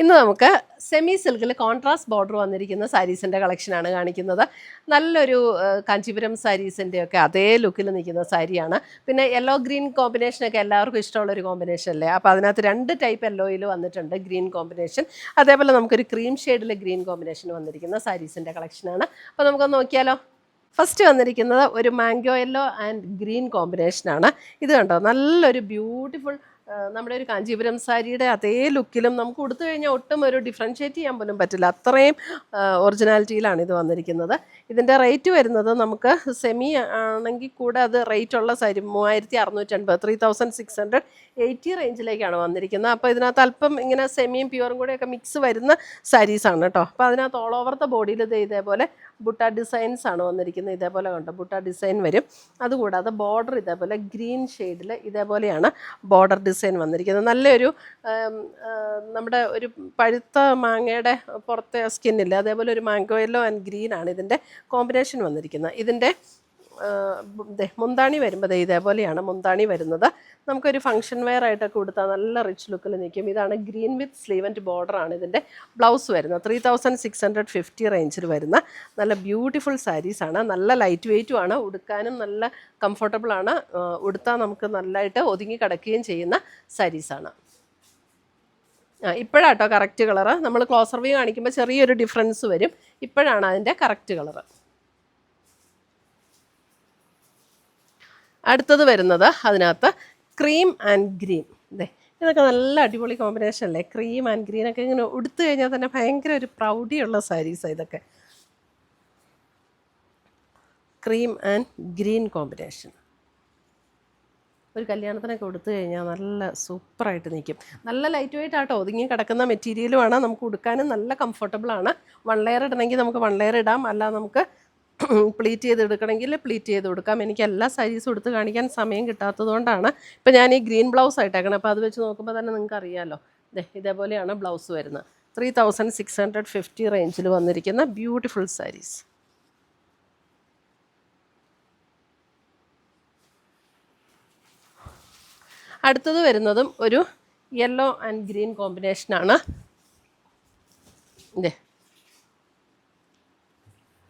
ഇന്ന് നമുക്ക് സെമി സിൽക്കിൽ കോൺട്രാസ്റ്റ് ബോർഡർ വന്നിരിക്കുന്ന സാരീസിൻ്റെ കളക്ഷനാണ് കാണിക്കുന്നത്. നല്ലൊരു കാഞ്ചീപുരം സാരീസിൻ്റെ ഒക്കെ അതേ ലുക്കിൽ നിൽക്കുന്ന സാരിയാണ്. പിന്നെ യെല്ലോ ഗ്രീൻ കോമ്പിനേഷനൊക്കെ എല്ലാവർക്കും ഇഷ്ടമുള്ളൊരു കോമ്പിനേഷൻ അല്ലേ. അപ്പോൾ അതിനകത്ത് 2 ടൈപ്പ് യെല്ലോയിൽ വന്നിട്ടുണ്ട് ഗ്രീൻ കോമ്പിനേഷൻ. അതേപോലെ നമുക്കൊരു ക്രീം ഷെയ്ഡിൽ ഗ്രീൻ കോമ്പിനേഷൻ വന്നിരിക്കുന്ന സാരീസിൻ്റെ കളക്ഷനാണ്. അപ്പോൾ നമുക്കൊന്ന് നോക്കിയാലോ. ഫസ്റ്റ് വന്നിരിക്കുന്നത് ഒരു മാംഗോ യെല്ലോ ആൻഡ് ഗ്രീൻ കോമ്പിനേഷനാണ്. ഇത് കണ്ടോ, നല്ലൊരു ബ്യൂട്ടിഫുൾ നമ്മുടെ ഒരു കാഞ്ചീപുരം സാരിയുടെ അതേ ലുക്കിലും നമുക്ക് കൊടുത്തു കഴിഞ്ഞാൽ ഒട്ടും ഒരു ഡിഫറൻഷ്യേറ്റ് ചെയ്യാൻ പോലും പറ്റില്ല, അത്രയും ഒറിജിനാലിറ്റിയിലാണ് ഇത് വന്നിരിക്കുന്നത്. ഇതിൻ്റെ റേറ്റ് വരുന്നത് നമുക്ക് സെമി ആണെങ്കിൽ കൂടെ അത് റേറ്റ് ഉള്ള സാരി 3650 3680 റേഞ്ചിലേക്കാണ് വന്നിരിക്കുന്നത്. അപ്പോൾ ഇതിനകത്ത് അല്പം ഇങ്ങനെ സെമിയും പ്യുവറും കൂടെയൊക്കെ മിക്സ് വരുന്ന സാരീസാണ് കേട്ടോ. അപ്പോൾ അതിനകത്ത് ഓൾ ഓവർ ദ ബോഡിയിൽ ഇതേപോലെ ബുട്ട ഡിസൈൻസ് ആണ് വന്നിരിക്കുന്നത്. ഇതേപോലെ കണ്ടോ ബുട്ട ഡിസൈൻ വരും. അതുകൂടാതെ ബോർഡർ ഇതേപോലെ ഗ്രീൻ ഷെയ്ഡിൽ ഇതേപോലെയാണ് ബോർഡർ ഡിസൈൻ വന്നിരിക്കുന്നത്. നല്ലൊരു നമ്മുടെ ഒരു പഴുത്ത മാങ്ങയുടെ പുറത്തെ സ്കിന്നില്ല, അതേപോലെ ഒരു മാംഗോ യെല്ലോ ആൻഡ് ഗ്രീൻ ആണ് ഇതിൻ്റെ കോമ്പിനേഷൻ വന്നിരിക്കുന്നത്. ഇതിൻ്റെ മുന്താണി വരുമ്പോൾ ഇതേപോലെയാണ് മുന്താണി വരുന്നത്. നമുക്കൊരു ഫംഗ്ഷൻ വെയർ ആയിട്ടൊക്കെ കൊടുത്താൽ നല്ല റിച്ച് ലുക്കിൽ നിൽക്കും. ഇതാണ് ഗ്രീൻ വിത്ത് സ്ലീവ് ആൻഡ് ബോർഡറാണ് ഇതിൻ്റെ ബ്ലൗസ് വരുന്നത്. 3650 റേഞ്ചിൽ വരുന്ന നല്ല ബ്യൂട്ടിഫുൾ സാരീസാണ്. നല്ല ലൈറ്റ് വെയ്റ്റും ആണ്, ഉടുക്കാനും നല്ല കംഫർട്ടബിളാണ്. ഉടുത്താൽ നമുക്ക് നല്ലതായിട്ട് ഒതുങ്ങി കിടക്കുകയും ചെയ്യുന്ന സാരീസാണ്. ഇപ്പോഴാട്ടോ കറക്റ്റ് കളറ്. നമ്മൾ ക്ലോസർ വ്യൂ കാണിക്കുമ്പോൾ ചെറിയൊരു ഡിഫറൻസ് വരും. ഇപ്പോഴാണ് അതിൻ്റെ കറക്റ്റ് കളറ്. അടുത്തത് വരുന്നത് അതിനകത്ത് ക്രീം ആൻഡ് ഗ്രീൻ. ഇതൊക്കെ നല്ല അടിപൊളി കോമ്പിനേഷൻ അല്ലേ. ക്രീം ആൻഡ് ഗ്രീനൊക്കെ ഇങ്ങനെ ഉടുത്തു കഴിഞ്ഞാൽ തന്നെ ഭയങ്കര ഒരു പ്രൗഡിയുള്ള സാരീസാണ് ഇതൊക്കെ. ക്രീം ആൻഡ് ഗ്രീൻ കോമ്പിനേഷൻ ഒരു കല്യാണത്തിനൊക്കെ കൊടുത്തു കഴിഞ്ഞാൽ നല്ല സൂപ്പറായിട്ട് നിൽക്കും. നല്ല ലൈറ്റ് വെയിറ്റ് ആട്ടോ, ഒതുങ്ങി കിടക്കുന്ന മെറ്റീരിയലുമാണ്. നമുക്ക് ഉടുക്കാനും നല്ല കംഫർട്ടബിളാണ്. 1 ലെയർ ഇടണമെങ്കിൽ നമുക്ക് 1 ലെയർ ഇടാം, അല്ല നമുക്ക് പ്ലീറ്റ് ചെയ്ത് എടുക്കണമെങ്കിൽ പ്ലീറ്റ് ചെയ്ത് കൊടുക്കാം. എനിക്ക് എല്ലാ സാരീസും എടുത്ത് കാണിക്കാൻ സമയം കിട്ടാത്തത് കൊണ്ടാണ് ഇപ്പം ഞാൻ ഈ ഗ്രീൻ ബ്ലൗസ് ആയിട്ടേക്കണം. അപ്പോൾ അത് വെച്ച് നോക്കുമ്പോൾ തന്നെ നിങ്ങൾക്ക് അറിയാമല്ലോ. ഇതേപോലെയാണ് ബ്ലൗസ് വരുന്നത്. 3650 റേഞ്ചിൽ വന്നിരിക്കുന്ന ബ്യൂട്ടിഫുൾ സാരീസ്. അടുത്തത് വരുന്നതും ഒരു യെല്ലോ ആൻഡ് ഗ്രീൻ കോമ്പിനേഷനാണ്.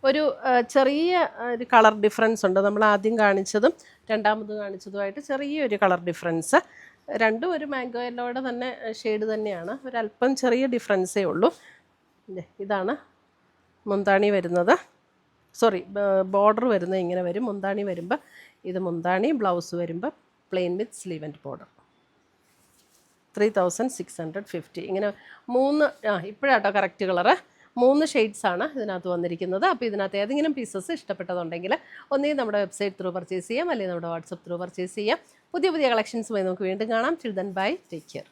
ഒരു ചെറിയ ഒരു കളർ ഡിഫറൻസ് ഉണ്ട്. നമ്മൾ ആദ്യം കാണിച്ചതും രണ്ടാമത് കാണിച്ചതുമായിട്ട് ചെറിയൊരു കളർ ഡിഫറൻസ്. രണ്ടും ഒരു മാംഗോ യെല്ലോയുടെ തന്നെ ഷെയ്ഡ് തന്നെയാണ്, ഒരല്പം ചെറിയ ഡിഫറൻസേ ഉള്ളൂ. ഇതാണ് മുന്താണി വരുന്നത്. സോറി, ബോർഡർ വരുന്നത് ഇങ്ങനെ വരും. മുന്താണി വരുമ്പോൾ ഇത് മുന്താണി, ബ്ലൗസ് വരുമ്പോൾ plain with sleeve and border. 3650 ഇങ്ങനെ 3 ഇപ്പോഴാട്ടോ കറക്റ്റ് കളറ്. 3 ഷെയ്ഡ്സാണ് ഇതിനകത്ത് വന്നിരിക്കുന്നത്. അപ്പോൾ ഇതിനകത്ത് ഏതെങ്കിലും പീസസ് ഇഷ്ടപ്പെട്ടതുണ്ടെങ്കിൽ ഒന്നുകിൽ നമ്മുടെ വെബ്സൈറ്റ് ത്രൂ പർച്ചേസ് ചെയ്യാം, അല്ലെങ്കിൽ നമ്മുടെ വാട്സപ്പ് ത്രൂ പർച്ചേസ് ചെയ്യാം. പുതിയ കളക്ഷൻസുമായി നമുക്ക് വീണ്ടും കാണാം. Till then bye, take care.